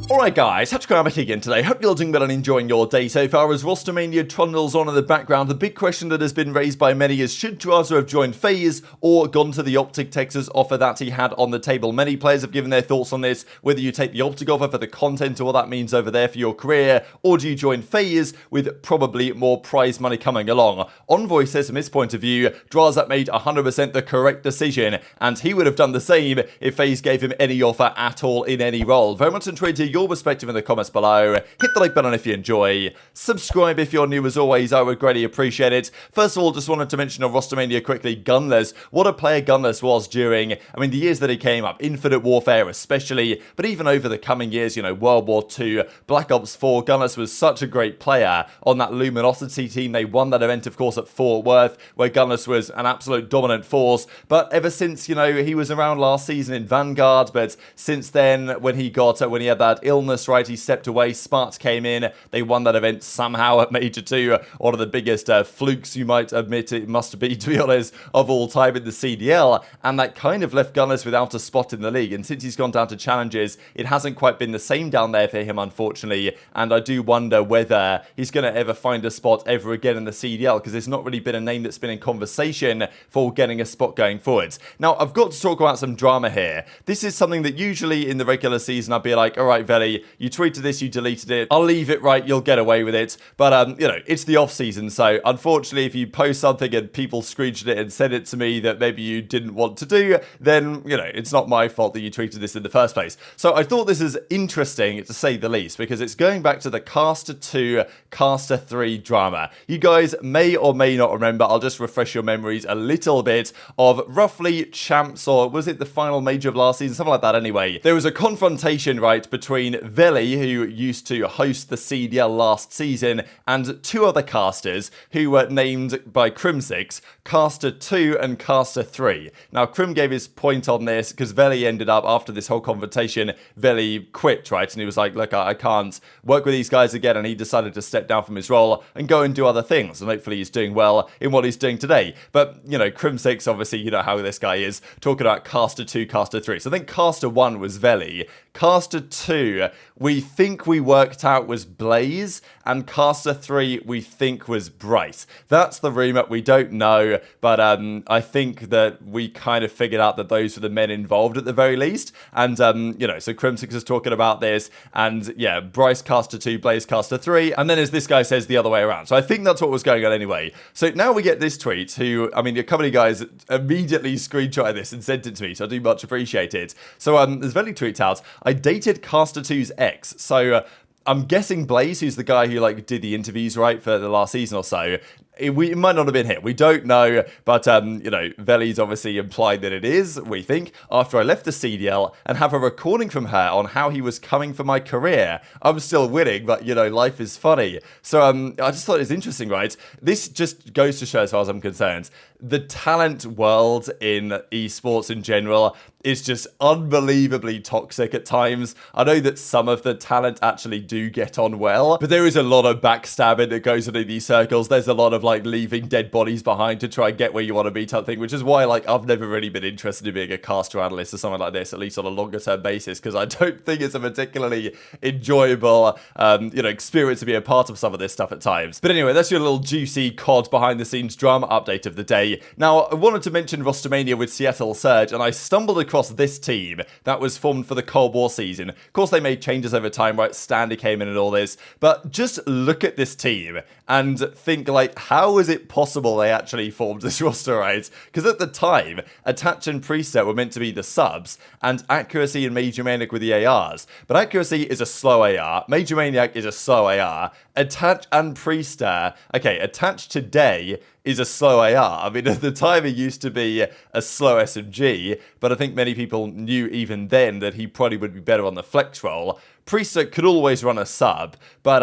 Alright guys, TacticalRab back again today. Hope you're doing well and enjoying your day so far as Rostermania trundles on in the background. The big question that has been raised by many is, should Drazah have joined FaZe or gone to the OpTic Texas offer that he had on the table? Many players have given their thoughts on this, whether you take the OpTic offer for the content or what that means over there for your career, or do you join FaZe with probably more prize money coming along. Envoy says from his point of view, Drazah made 100% the correct decision, and he would have done the same if FaZe gave him any offer at all in any role. Very much intrigued to hear your perspective in the comments below. Hit the like button if you enjoy. Subscribe if you're new as always, I would greatly appreciate it. First of all, just wanted to mention on Rostermania quickly, Gunless. What a player Gunless was during, the years that he came up. Infinite Warfare especially, but even over the coming years, World War II, Black Ops 4, Gunless was such a great player on that Luminosity team. They won that event, of course, at Fort Worth, where Gunless was an absolute dominant force. But ever since, he was around last season in Vanguard, but since then, when he had that illness, right, he stepped away. Sparks came in. They won that event somehow at Major 2. One of the biggest flukes, you might admit it must be, to be honest, of all time in the CDL. And that kind of left Gunless without a spot in the league. And since he's gone down to challenges, it hasn't quite been the same down there for him, unfortunately. And I do wonder whether he's going to ever find a spot ever again in the CDL, because there's not really been a name that's been in conversation for getting a spot going forwards. Now, I've got to talk about some drama here. This is something that usually in the regular season I'd be like, all right, Veli, you tweeted this, you deleted it, I'll leave it, right, you'll get away with it. But, it's the off season, so unfortunately, if you post something and people screenshot it and send it to me that maybe you didn't want to do, then, it's not my fault that you tweeted this in the first place. So I thought this is interesting, to say the least, because it's going back to the Caster 2, Caster 3 drama. You guys may or may not remember, I'll just refresh your memories a little bit, of roughly champs, or was it the final major of last season, something like that anyway. There was a confrontation, right, between Veli, who used to host the CDL last season, and two other casters who were named by Crim6, Caster 2 and Caster 3. Now, Crim gave his point on this because Veli ended up, after this whole confrontation, Veli quit, right? And he was like, look, I can't work with these guys again, and he decided to step down from his role and go and do other things, and hopefully he's doing well in what he's doing today. But, Crim6, obviously, you know how this guy is, talking about Caster 2, Caster 3. So I think Caster 1 was Veli. Caster 2, we think we worked out was Blaze, and Caster 3 we think was Bryce. That's the rumour, we don't know, but I think that we kind of figured out that those were the men involved at the very least, and so Crim6 is talking about this, and yeah, Bryce Caster 2, Blaze Caster 3, and then as this guy says, the other way around. So I think that's what was going on anyway. So now we get this tweet, who, a couple of guys immediately screenshotted this and sent it to me, so I do much appreciate it. So there's Veli tweets out, I dated Caster 2's ex, so I'm guessing Blaze, who's the guy who did the interviews, right, for the last season or so. It might not have been him. We don't know, but, Veli's obviously implied that it is, we think, after I left the CDL and have a recording from her on how he was coming for my career. I'm still winning, but, life is funny. So, I just thought it was interesting, right? This just goes to show, as far as I'm concerned, the talent world in esports in general is just unbelievably toxic at times. I know that some of the talent actually do get on well, but there is a lot of backstabbing that goes into these circles. There's a lot of leaving dead bodies behind to try and get where you want to be type thing, which is why I've never really been interested in being a caster analyst or something like this, at least on a longer term basis, because I don't think it's a particularly enjoyable experience to be a part of some of this stuff at times. But anyway, that's your little juicy COD behind the scenes drama update of the day. Now, I wanted to mention Rostermania with Seattle Surge, and I stumbled across this team that was formed for the Cold War season. Of course, they made changes over time, right? Standy came in and all this, but just look at this team and think, how is it possible they actually formed this roster, right? Because at the time, Attach and Priestahh were meant to be the subs, and Accuracy and Major Maniac were the ARs. But Accuracy is a slow AR, Major Maniac is a slow AR, Attach and Priestahh, okay, Attach today is a slow AR. At the time he used to be a slow SMG, but I think many people knew even then that he probably would be better on the flex role. Priestahh could always run a sub, but,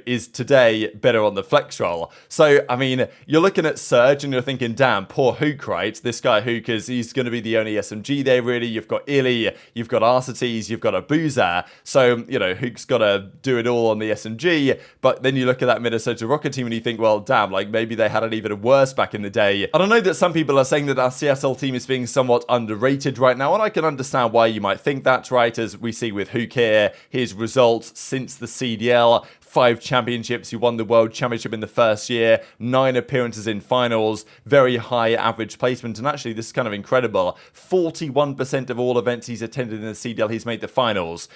is today better go on the flex roll. So, I mean, you're looking at Surge and you're thinking, damn, poor Huke, right? This guy Huke he's going to be the only SMG there, really. You've got Illy, you've got Arcetes, you've got aBeZy. So, you know, Huke's got to do it all on the SMG. But then you look at that Minnesota Rocket team and you think, well, damn, like maybe they had it even worse back in the day. And I know that some people are saying that our Seattle team is being somewhat underrated right now, and I can understand why you might think that's right, as we see with Huke here, his results since the CDL. 5 championships, he won the World Championship in the first year, 9 appearances in finals, very high average placement, and actually this is kind of incredible. 41% of all events he's attended in the CDL, he's made the finals.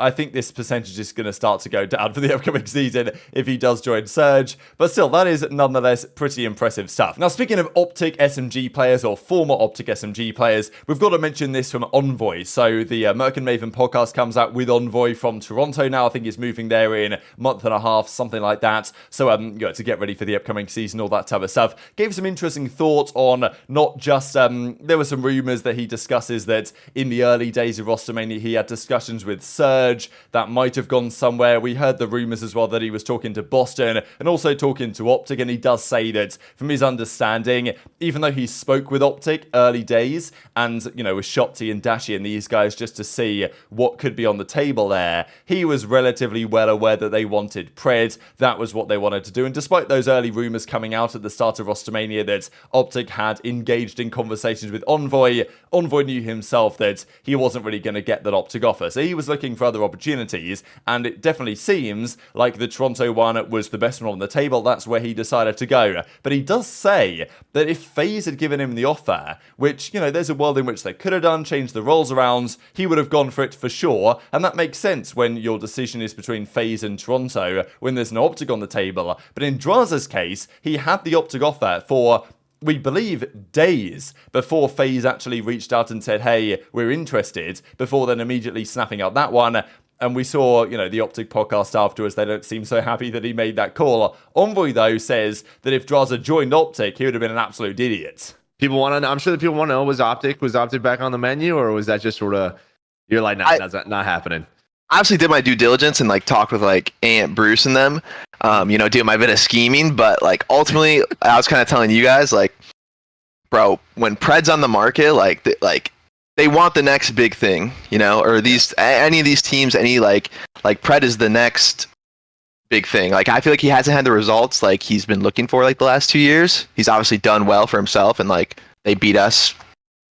I think this percentage is going to start to go down for the upcoming season if he does join Surge. But still, that is nonetheless pretty impressive stuff. Now, speaking of OpTic SMG players or former OpTic SMG players, we've got to mention this from Envoy. So the Merc and Maven podcast comes out with Envoy from Toronto now. I think he's moving there in a month and a half, something like that. So you know, to get ready for the upcoming season, all that type of stuff. Gave some interesting thoughts on not just, there were some rumors that he discusses that in the early days of Rostermania, he had discussions with Surge. That might have gone somewhere. We heard the rumors as well that he was talking to Boston and also talking to OpTic, and he does say that from his understanding, even though he spoke with OpTic early days and, you know, with Shotzzy and Dashy and these guys just to see what could be on the table there, he was relatively well aware that they wanted Pred. That was what they wanted to do, and despite those early rumors coming out at the start of Rostermania that OpTic had engaged in conversations with Envoy, Envoy knew himself that he wasn't really going to get that OpTic offer, so he was looking for other opportunities, and it definitely seems like the Toronto one was the best one on the table. That's where he decided to go. But he does say that if FaZe had given him the offer, which, you know, there's a world in which they could have done, changed the roles around, he would have gone for it for sure, and that makes sense when your decision is between FaZe and Toronto, when there's no OpTic on the table. But in Drazah's case, he had the OpTic offer for, we believe, days before FaZe actually reached out and said, hey, we're interested, before then immediately snapping up that one. And we saw, you know, the OpTic podcast afterwards, they don't seem so happy that he made that call. Envoy, though, says that if Drazah joined OpTic, he would have been an absolute idiot. People want to know, I'm sure that people want to know, was OpTic back on the menu, or was that just sort of, you're like, nah, that's not happening? I actually did my due diligence and like talked with like Ant, Bruce, and them, you know, doing my bit of scheming. But like ultimately, I was kind of telling you guys, like, bro, when Pred's on the market, like they want the next big thing, you know, or any of these teams, like Pred is the next big thing. Like, I feel like he hasn't had the results like he's been looking for like the last 2 years. He's obviously done well for himself, and like they beat us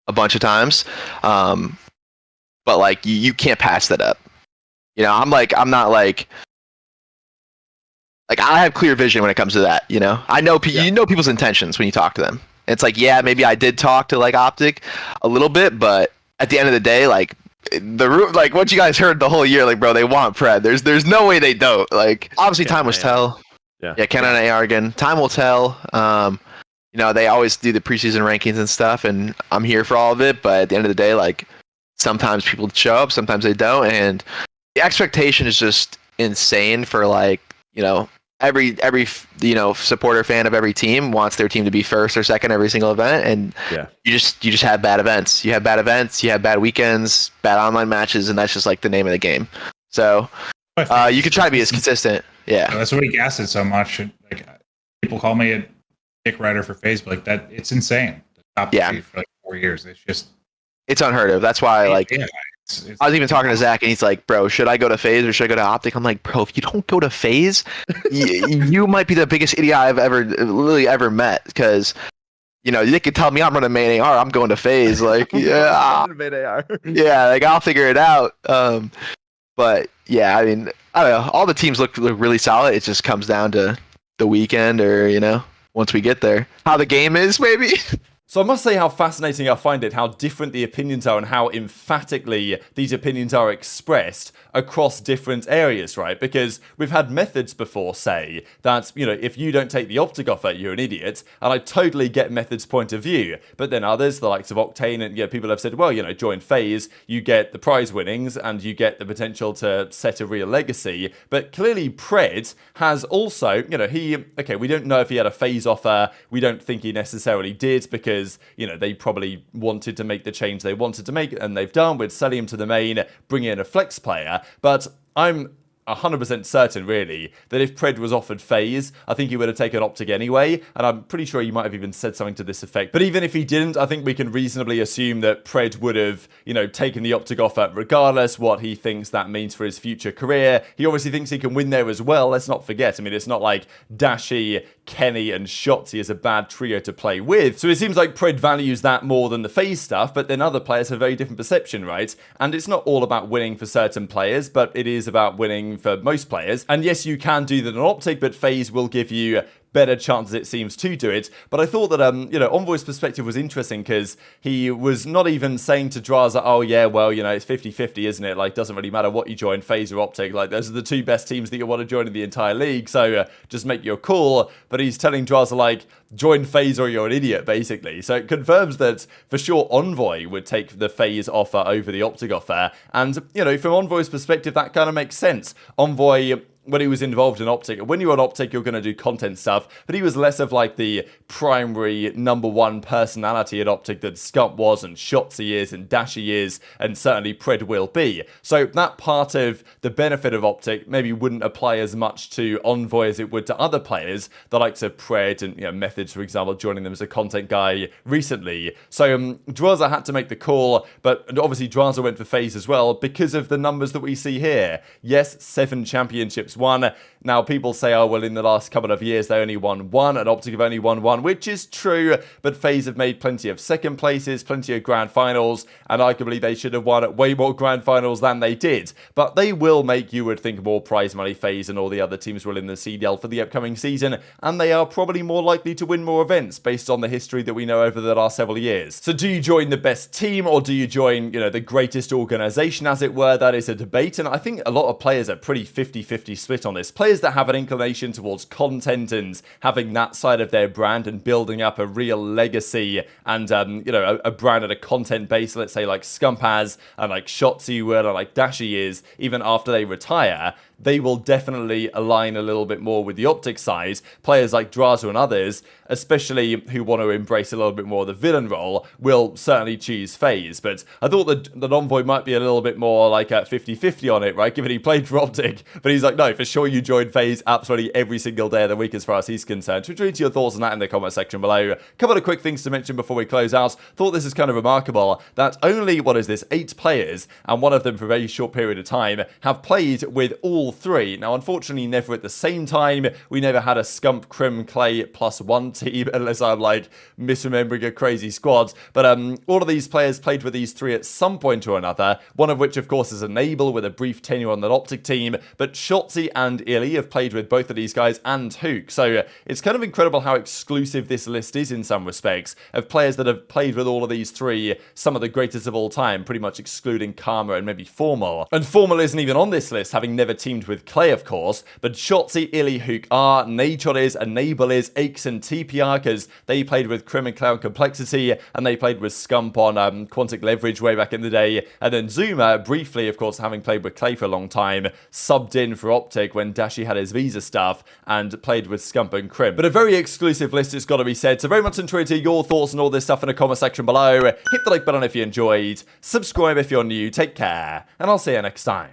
a bunch of times. But like you can't pass that up. You know, I'm not like I have clear vision when it comes to that. You know, I know you know people's intentions when you talk to them. It's like, yeah, maybe I did talk to like OpTic a little bit, but at the end of the day, like like what you guys heard the whole year, like, bro, they want Pred. There's no way they don't. Like, obviously, time will tell. Yeah, Canon and AR again. Time will tell. You know, they always do the preseason rankings and stuff, and I'm here for all of it. But at the end of the day, like, sometimes people show up, sometimes they don't, and the expectation is just insane for, like, you know, every you know, supporter fan of every team wants their team to be first or second every single event, and you just have bad events. You have bad events, you have bad weekends, bad online matches, and that's just like the name of the game. So you could try to be as consistent. Yeah, that's what he gassed it so much. Like, people call me a dick writer for FaZe, but like that, it's insane. The top for like 4 years. It's unheard of. That's why, like, I was even talking to Zach, and he's like, bro, should I go to FaZe or should I go to OpTic? I'm like, bro, if you don't go to FaZe, you might be the biggest idiot I've ever met, because, you know, they could tell me I'm running main AR, I'm going to FaZe. Like, yeah, yeah, like, I'll figure it out. But yeah, I mean, I don't know. All the teams look really solid. It just comes down to the weekend, or, you know, once we get there, how the game is, maybe. So I must say how fascinating I find it, how different the opinions are and how emphatically these opinions are expressed across different areas, right? Because we've had methods before say that, you know, if you don't take the OpTic offer, you're an idiot. And I totally get methods' point of view. But then others, the likes of Octane, and, you know, people have said, well, you know, join FaZe, you get the prize winnings and you get the potential to set a real legacy. But clearly Pred has also, you know, we don't know if he had a FaZe offer. We don't think he necessarily did, because, you know, they probably wanted to make the change they wanted to make, and they've done with Cellium to the main, bring in a flex player. But I'm 100% certain, really, that if Pred was offered FaZe, I think he would have taken OpTic anyway, and I'm pretty sure he might have even said something to this effect. But even if he didn't, I think we can reasonably assume that Pred would have, you know, taken the OpTic offer regardless what he thinks that means for his future career. He obviously thinks he can win there as well, let's not forget. I mean, it's not like Dashy, Kenny, and Shotzzy is a bad trio to play with. So it seems like Pred values that more than the FaZe stuff, but then other players have a very different perception, right? And it's not all about winning for certain players, but it is about winning for most players. And yes, you can do that on OpTic, but FaZe will give you better chances, it seems, to do it. But I thought that, you know, Envoy's perspective was interesting because he was not even saying to Drazah, oh yeah, well, you know, it's 50-50, isn't it? Like, doesn't really matter what you join, FaZe or OpTic. Like, those are the two best teams that you want to join in the entire league, so just make your call. But he's telling Drazah, like, join FaZe or you're an idiot, basically. So it confirms that, for sure, Envoy would take the FaZe offer over the OpTic offer. And, you know, from Envoy's perspective, that kind of makes sense. Envoy, when he was involved in OpTic, when you're on OpTic, you're going to do content stuff, but he was less of like the primary #1 personality at OpTic that Scump was, and Shotzzy is, and Dashy is, and certainly Pred will be. So that part of the benefit of OpTic maybe wouldn't apply as much to Envoy as it would to other players, the likes of Pred and, you know, Methods, for example, joining them as a content guy recently. So Drazah had to make the call, but obviously Drazah went for FaZe as well because of the numbers that we see here. Yes, 7 championships won. Now, people say, oh, well, in the last couple of years, they only won 1, and OpTic have only won 1, which is true, but FaZe have made plenty of second places, plenty of grand finals, and arguably they should have won way more grand finals than they did. But they will make, you would think, more prize money, FaZe and all the other teams will in the CDL for the upcoming season, and they are probably more likely to win more events based on the history that we know over the last several years. So do you join the best team, or do you join, you know, the greatest organization, as it were? That is a debate, and I think a lot of players are pretty 50-50 split on this. Players that have an inclination towards content and having that side of their brand and building up a real legacy and, you know, a brand at a content base, let's say like Scump has, and like Shotzzy would, or like Dashy is, even after they retire, they will definitely align a little bit more with the OpTic side. Players like Drazah and others, especially who want to embrace a little bit more of the villain role, will certainly choose FaZe. But I thought that Envoy might be a little bit more like a 50-50 on it, right? Given he played for OpTic. But he's like, no, for sure you join FaZe absolutely every single day of the week as far as he's concerned. So read your thoughts on that in the comment section below. A couple of quick things to mention before we close out. Thought this is kind of remarkable that only, 8 players, and one of them for a very short period of time, have played with all 3. Now, unfortunately, never at the same time. We never had a Scump, Crim, Clay +1 team, unless I'm like misremembering a crazy squad. But all of these players played with these 3 at some point or another. One of which, of course, is Enable with a brief tenure on the OpTic team. But Shotzzy and Illy have played with both of these guys, and Huke. So it's kind of incredible how exclusive this list is in some respects, of players that have played with all of these 3, some of the greatest of all time, pretty much excluding Karma and maybe Formal. And Formal isn't even on this list, having never teamed with Clay, of course, but Shotzzy, Illy, Huke are, Nature is, Enable is, Aches and TPR, because they played with Crim and Cloud Complexity, and they played with Scump on Quantic Leverage way back in the day, and then Zuma, briefly, of course, having played with Clay for a long time, subbed in for OpTic when Dashy had his visa stuff, and played with Scump and Crim. But a very exclusive list, it's got to be said, so very much enjoyed to hear your thoughts on all this stuff in the comment section below. Hit the like button if you enjoyed, subscribe if you're new, take care, and I'll see you next time.